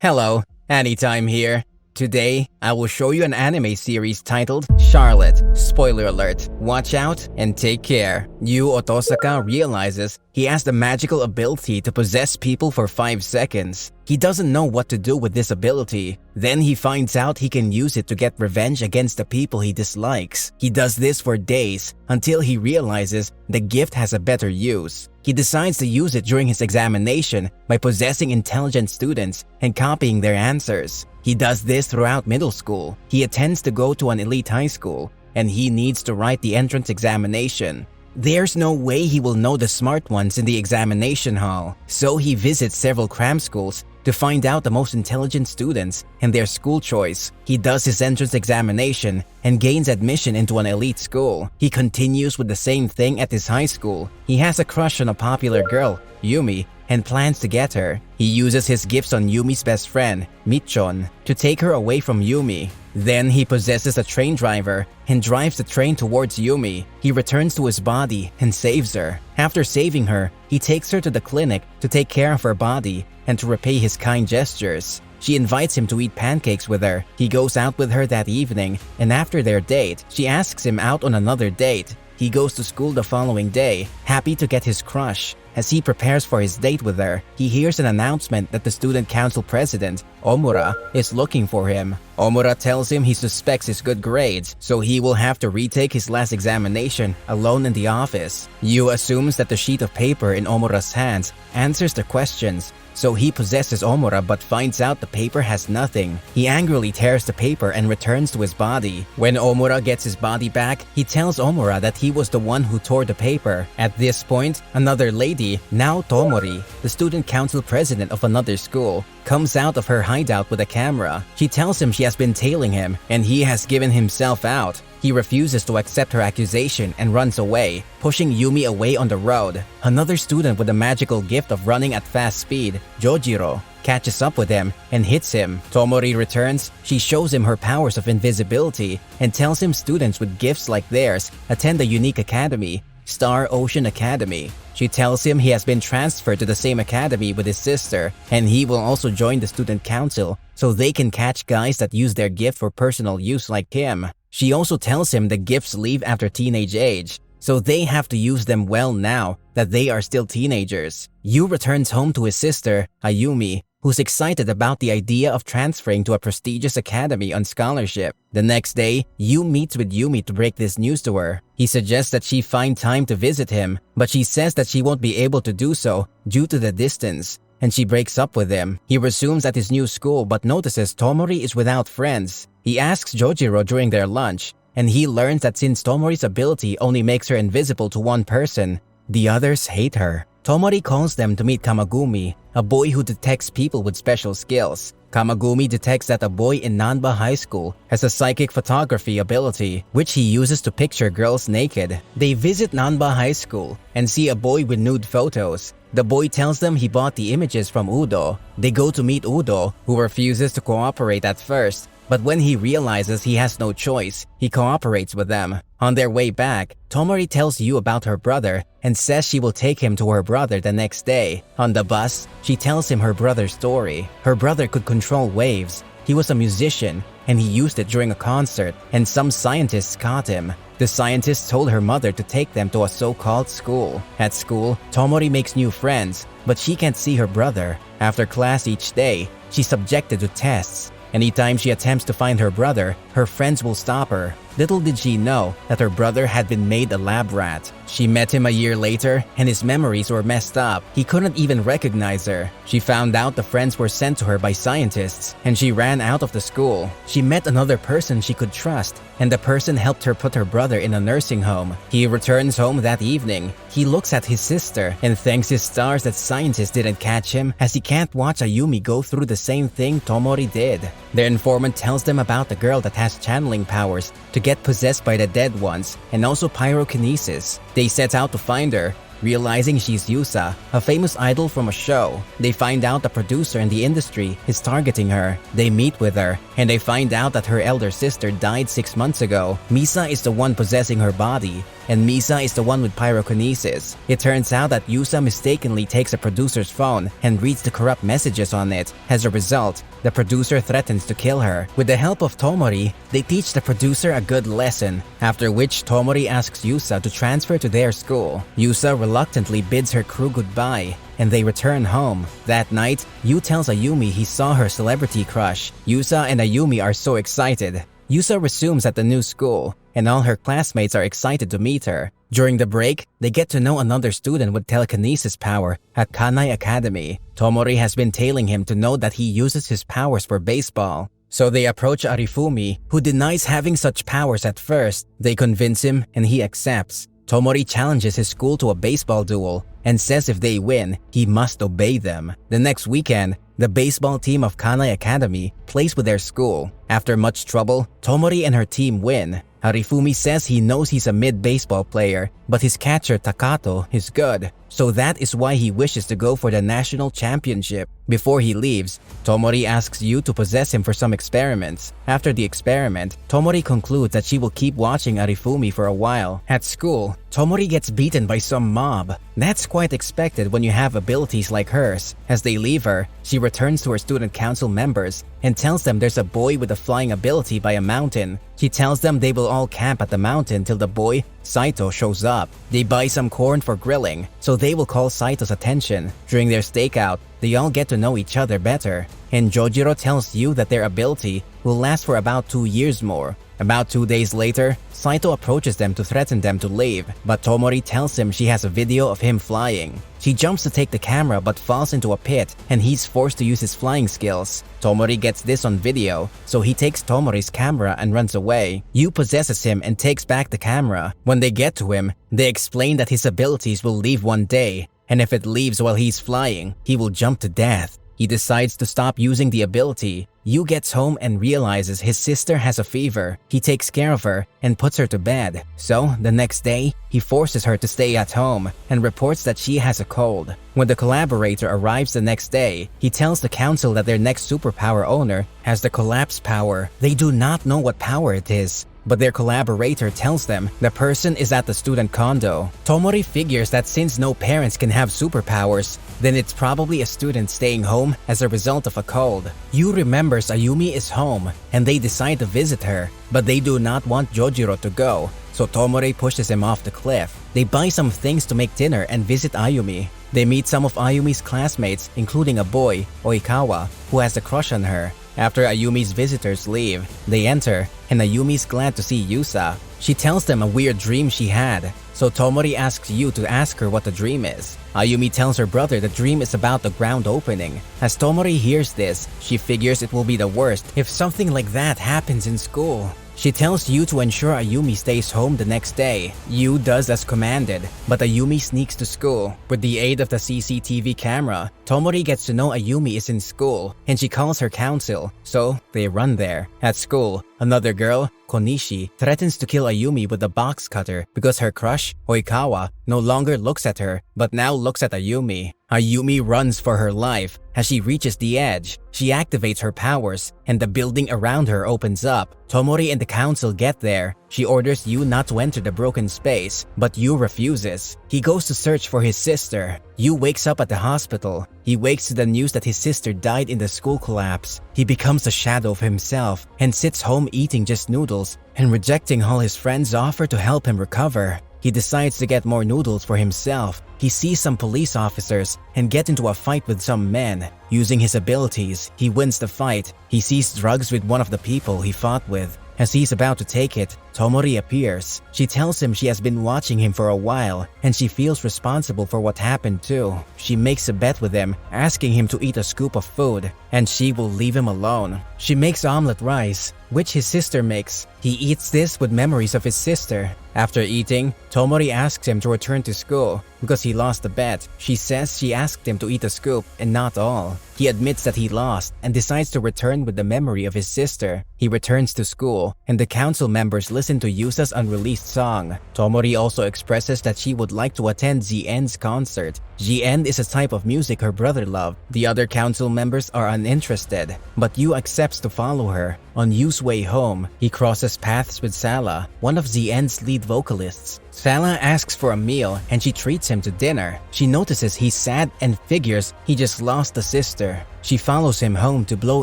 Hello, Anytime here. Today, I will show you an anime series titled Chàrlotte. Spoiler alert, watch out and take care. Yu Otosaka realizes he has the magical ability to possess people for 5 seconds. He doesn't know what to do with this ability. Then he finds out he can use it to get revenge against the people he dislikes. He does this for days until he realizes the gift has a better use. He decides to use it during his examination by possessing intelligent students and copying their answers. He does this throughout middle school. He attends to go to an elite high school, and he needs to write the entrance examination. There's no way he will know the smart ones in the examination hall, so he visits several cram schools to find out the most intelligent students and their school choice. He does his entrance examination and gains admission into an elite school. He continues with the same thing at his high school. He has a crush on a popular girl, Yumi, and plans to get her. He uses his gifts on Yumi's best friend, Michon, to take her away from Yumi. Then he possesses a train driver and drives the train towards Yumi. He returns to his body and saves her. After saving her, he takes her to the clinic to take care of her body and to repay his kind gestures. She invites him to eat pancakes with her. He goes out with her that evening, and after their date, she asks him out on another date. He goes to school the following day, happy to get his crush. As he prepares for his date with her, he hears an announcement that the student council president, Omura, is looking for him. Omura tells him he suspects his good grades, so he will have to retake his last examination alone in the office. Yu assumes that the sheet of paper in Omura's hands answers the questions, so he possesses Omura but finds out the paper has nothing. He angrily tears the paper and returns to his body. When Omura gets his body back, he tells Omura that he was the one who tore the paper. At this point, another lady, now Tomori, the student council president of another school, comes out of her hideout with a camera. She tells him she has been tailing him and he has given himself out. He refuses to accept her accusation and runs away, pushing Yumi away on the road. Another student with a magical gift of running at fast speed, Jojiro, catches up with him and hits him. Tomori returns. She shows him her powers of invisibility and tells him students with gifts like theirs attend a unique academy, Star Ocean Academy. She tells him he has been transferred to the same academy with his sister, and he will also join the student council so they can catch guys that use their gift for personal use like him. She also tells him the gifts leave after teenage age, so they have to use them well now that they are still teenagers. Yu returns home to his sister, Ayumi, who's excited about the idea of transferring to a prestigious academy on scholarship. The next day, Yu meets with Yumi to break this news to her. He suggests that she find time to visit him, but she says that she won't be able to do so due to the distance, and she breaks up with him. He resumes at his new school but notices Tomori is without friends. He asks Jojiro during their lunch, and he learns that since Tomori's ability only makes her invisible to one person, the others hate her. Tomori calls them to meet Kamagumi, a boy who detects people with special skills. Kamagumi detects that a boy in Nanba High School has a psychic photography ability, which he uses to picture girls naked. They visit Nanba High School and see a boy with nude photos. The boy tells them he bought the images from Udo. They go to meet Udo, who refuses to cooperate at first, but when he realizes he has no choice, he cooperates with them. On their way back, Tomori tells Yu about her brother and says she will take him to her brother the next day. On the bus, she tells him her brother's story. Her brother could control waves. He was a musician, and he used it during a concert, and some scientists caught him. The scientists told her mother to take them to a so-called school. At school, Tomori makes new friends, but she can't see her brother. After class each day, she's subjected to tests. Anytime she attempts to find her brother, her friends will stop her. Little did she know that her brother had been made a lab rat. She met him a year later, and his memories were messed up. He couldn't even recognize her. She found out the friends were sent to her by scientists, and she ran out of the school. She met another person she could trust, and the person helped her put her brother in a nursing home. He returns home that evening. He looks at his sister and thanks his stars that scientists didn't catch him, as he can't watch Ayumi go through the same thing Tomori did. Their informant tells them about the girl that has channeling powers to get possessed by the dead ones, and also pyrokinesis. They set out to find her, realizing she's Yusa, a famous idol from a show. They find out the producer in the industry is targeting her. They meet with her, and they find out that her elder sister died 6 months ago. Misa is the one possessing her body, and Misa is the one with pyrokinesis. It turns out that Yusa mistakenly takes a producer's phone and reads the corrupt messages on it. As a result, the producer threatens to kill her. With the help of Tomori, they teach the producer a good lesson, after which Tomori asks Yusa to transfer to their school. Yusa reluctantly bids her crew goodbye, and they return home. That night, Yu tells Ayumi he saw her celebrity crush. Yusa and Ayumi are so excited. Yusa resumes at the new school, and all her classmates are excited to meet her. During the break, they get to know another student with telekinesis power at Kanai Academy. Tomori has been tailing him to know that he uses his powers for baseball. So they approach Arifumi, who denies having such powers at first. They convince him and he accepts. Tomori challenges his school to a baseball duel and says if they win, he must obey them. The next weekend, the baseball team of Kanai Academy plays with their school. After much trouble, Tomori and her team win. Arifumi says he knows he's a mid-baseball player, but his catcher Takato is good, so that is why he wishes to go for the national championship. Before he leaves, Tomori asks Yu to possess him for some experiments. After the experiment, Tomori concludes that she will keep watching Arifumi for a while. At school, Tomori gets beaten by some mob. That's quite expected when you have abilities like hers. As they leave her, she returns to her student council members and tells them there's a boy with a flying ability by a mountain. She tells them they will all camp at the mountain till the boy, Saito, shows up. They buy some corn for grilling, so they will call Saito's attention. During their stakeout, they all get to know each other better, and Jojiro tells Yu that their ability will last for about 2 years more. About 2 days later, Saito approaches them to threaten them to leave, but Tomori tells him she has a video of him flying. She jumps to take the camera but falls into a pit, and he's forced to use his flying skills. Tomori gets this on video, so he takes Tomori's camera and runs away. Yu possesses him and takes back the camera. When they get to him, they explain that his abilities will leave one day, and if it leaves while he's flying, he will jump to death. He decides to stop using the ability. Yu gets home and realizes his sister has a fever. He takes care of her and puts her to bed. So, the next day, he forces her to stay at home and reports that she has a cold. When the collaborator arrives the next day, he tells the council that their next superpower owner has the collapse power. They do not know what power it is, but their collaborator tells them the person is at the student condo. Tomori figures that since no parents can have superpowers, then it's probably a student staying home as a result of a cold. Yu remembers Ayumi is home, and they decide to visit her, but they do not want Jojiro to go, so Tomori pushes him off the cliff. They buy some things to make dinner and visit Ayumi. They meet some of Ayumi's classmates, including a boy, Oikawa, who has a crush on her. After Ayumi's visitors leave, they enter, and Ayumi's glad to see Yusa. She tells them a weird dream she had, so Tomori asks Yu to ask her what the dream is. Ayumi tells her brother the dream is about the ground opening. As Tomori hears this, she figures it will be the worst if something like that happens in school. She tells Yu to ensure Ayumi stays home the next day. Yu does as commanded, but Ayumi sneaks to school. With the aid of the CCTV camera, Tomori gets to know Ayumi is in school, and she calls her council, so they run there. At school, another girl, Konishi, threatens to kill Ayumi with a box cutter because her crush, Oikawa, no longer looks at her, but now looks at Ayumi. Ayumi runs for her life. As she reaches the edge, she activates her powers, and the building around her opens up. Tomori and the council get there. She orders Yu not to enter the broken space, but Yu refuses. He goes to search for his sister. Yu wakes up at the hospital. He wakes to the news that his sister died in the school collapse. He becomes a shadow of himself and sits home eating just noodles and rejecting all his friends' offer to help him recover. He decides to get more noodles for himself. He sees some police officers and gets into a fight with some men. Using his abilities, he wins the fight. He sees drugs with one of the people he fought with. As he's about to take it, Tomori appears. She tells him she has been watching him for a while, and she feels responsible for what happened too. She makes a bet with him, asking him to eat a scoop of food, and she will leave him alone. She makes omelet rice, which his sister makes. He eats this with memories of his sister. After eating, Tomori asks him to return to school because he lost the bet. She says she asked him to eat a scoop and not all. He admits that he lost and decides to return with the memory of his sister. He returns to school, and the council members listen to Yusa's unreleased song. Tomori also expresses that she would like to attend ZN's concert. ZN is a type of music her brother loved. The other council members are uninterested, but Yu accepts to follow her. On Yu's way home, he crosses paths with Sala, one of ZN's lead vocalists. Sala asks for a meal and she treats him to dinner. She notices he's sad and figures he just lost a sister. She follows him home to blow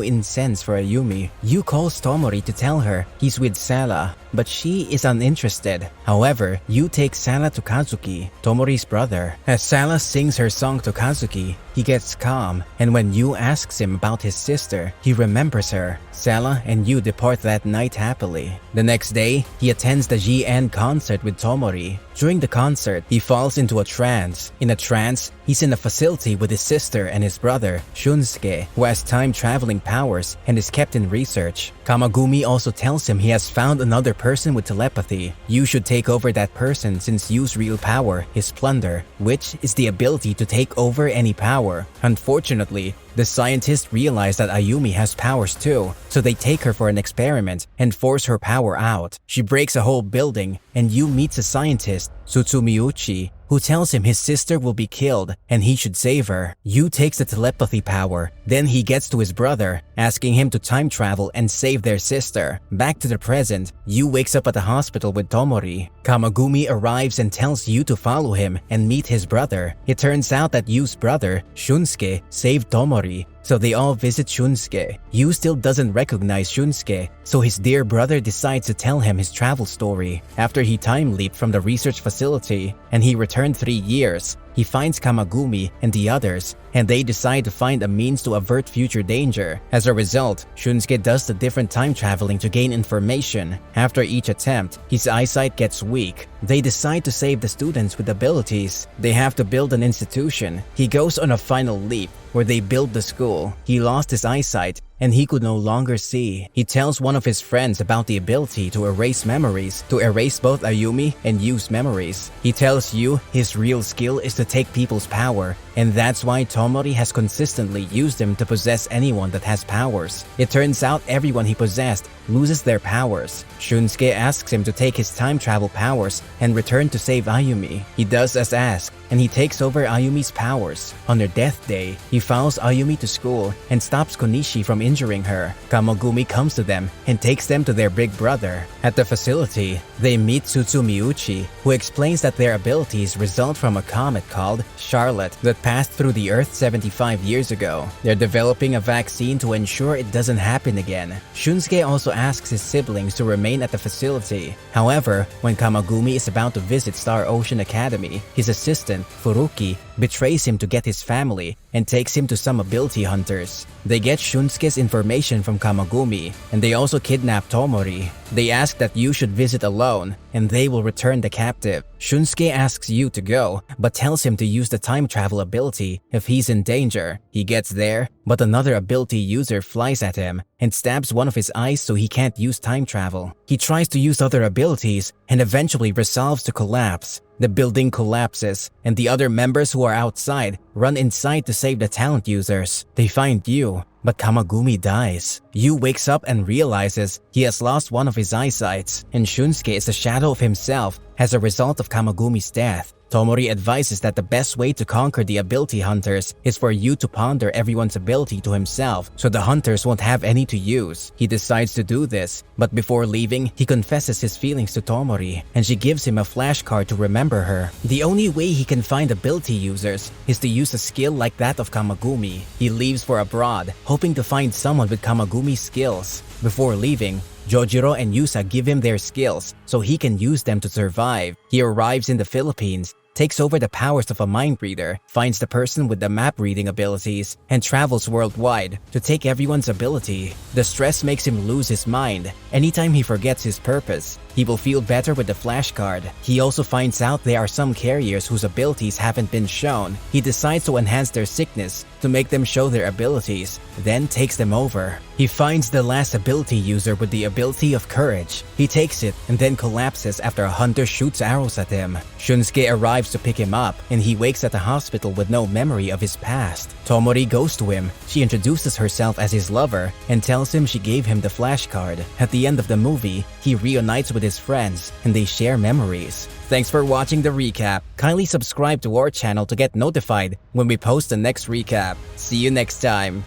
incense for Ayumi. Yu calls Tomori to tell her he's with Sala, but she is uninterested. However, Yu takes Sala to Kazuki, Tomori's brother. As Sala sings her song to Kazuki, he gets calm, and when Yu asks him about his sister, he remembers her. Sala and Yu depart that night happily. The next day, he attends the GN concert with Tomori. During the concert, he falls into a trance. In a trance, he's in a facility with his sister and his brother, Shunsuke, who has time-traveling powers and is kept in research. Kamagumi also tells him he has found another person with telepathy. Yu should take over that person since Yu's real power is plunder, which is the ability to take over any power. Unfortunately, the scientists realize that Ayumi has powers too, so they take her for an experiment and force her power out. She breaks a whole building, and Yu meets a scientist, Tsutsumiuchi, who tells him his sister will be killed and he should save her. Yu takes the telepathy power. Then he gets to his brother, asking him to time travel and save their sister. Back to the present, Yu wakes up at the hospital with Tomori. Kamagumi arrives and tells Yu to follow him and meet his brother. It turns out that Yu's brother, Shunsuke, saved Tomori, so they all visit Shunsuke. Yu still doesn't recognize Shunsuke, so his dear brother decides to tell him his travel story. After he time-leaped from the research facility and he returned 3 years, he finds Kamagumi and the others, and they decide to find a means to avert future danger. As a result, Shunsuke does the different time traveling to gain information. After each attempt, his eyesight gets weak. They decide to save the students with abilities. They have to build an institution. He goes on a final leap where they build the school. He lost his eyesight and he could no longer see. He tells one of his friends about the ability to erase memories, to erase both Ayumi and Yu's memories. He tells Yu his real skill is to take people's power, and that's why Tomori has consistently used him to possess anyone that has powers. It turns out everyone he possessed loses their powers. Shunsuke asks him to take his time travel powers and return to save Ayumi. He does as asked, and he takes over Ayumi's powers. On her death day, he follows Ayumi to school and stops Konishi from injuring her. Kamagumi comes to them and takes them to their big brother. At the facility, they meet Tsutsumiuchi, who explains that their abilities result from a comet called Chàrlotte that passed through the Earth 75 years ago. They're developing a vaccine to ensure it doesn't happen again. Shunsuke also asks his siblings to remain at the facility. However, when Kamagumi is about to visit Star Ocean Academy, his assistant, Furuki, betrays him to get his family and takes him to some ability hunters. They get Shunsuke's information from Kamagumi, and they also kidnap Tomori. They ask that Yu should visit alone, and they will return the captive. Shunsuke asks Yu to go, but tells him to use the time travel ability if he's in danger. He gets there, but another ability user flies at him and stabs one of his eyes so he can't use time travel. He tries to use other abilities and eventually resolves to collapse. The building collapses, and the other members who are outside run inside to save the talent users. They find Yu, but Kamagumi dies. Yu wakes up and realizes he has lost one of his eyesights, and Shunsuke is a shadow of himself as a result of Kamagumi's death. Tomori advises that the best way to conquer the ability hunters is for Yu to ponder everyone's ability to himself so the hunters won't have any to use. He decides to do this, but before leaving, he confesses his feelings to Tomori, and she gives him a flashcard to remember her. The only way he can find ability users is to use a skill like that of Kamagumi. He leaves for abroad, hoping to find someone with Kamagumi's skills. Before leaving, Jojiro and Yusa give him their skills so he can use them to survive. He arrives in the Philippines, takes over the powers of a mind reader, finds the person with the map reading abilities, and travels worldwide to take everyone's ability. The stress makes him lose his mind. Anytime he forgets his purpose, he will feel better with the flashcard. He also finds out there are some carriers whose abilities haven't been shown. He decides to enhance their sickness to make them show their abilities, then takes them over. He finds the last ability user with the ability of courage. He takes it and then collapses after a hunter shoots arrows at him. Shunsuke arrives to pick him up, and he wakes at the hospital with no memory of his past. Tomori goes to him. She introduces herself as his lover and tells him she gave him the flashcard. At the end of the movie, he reunites with his friends and they share memories. Thanks for watching the recap. Kindly subscribe to our channel to get notified when we post the next recap. See you next time.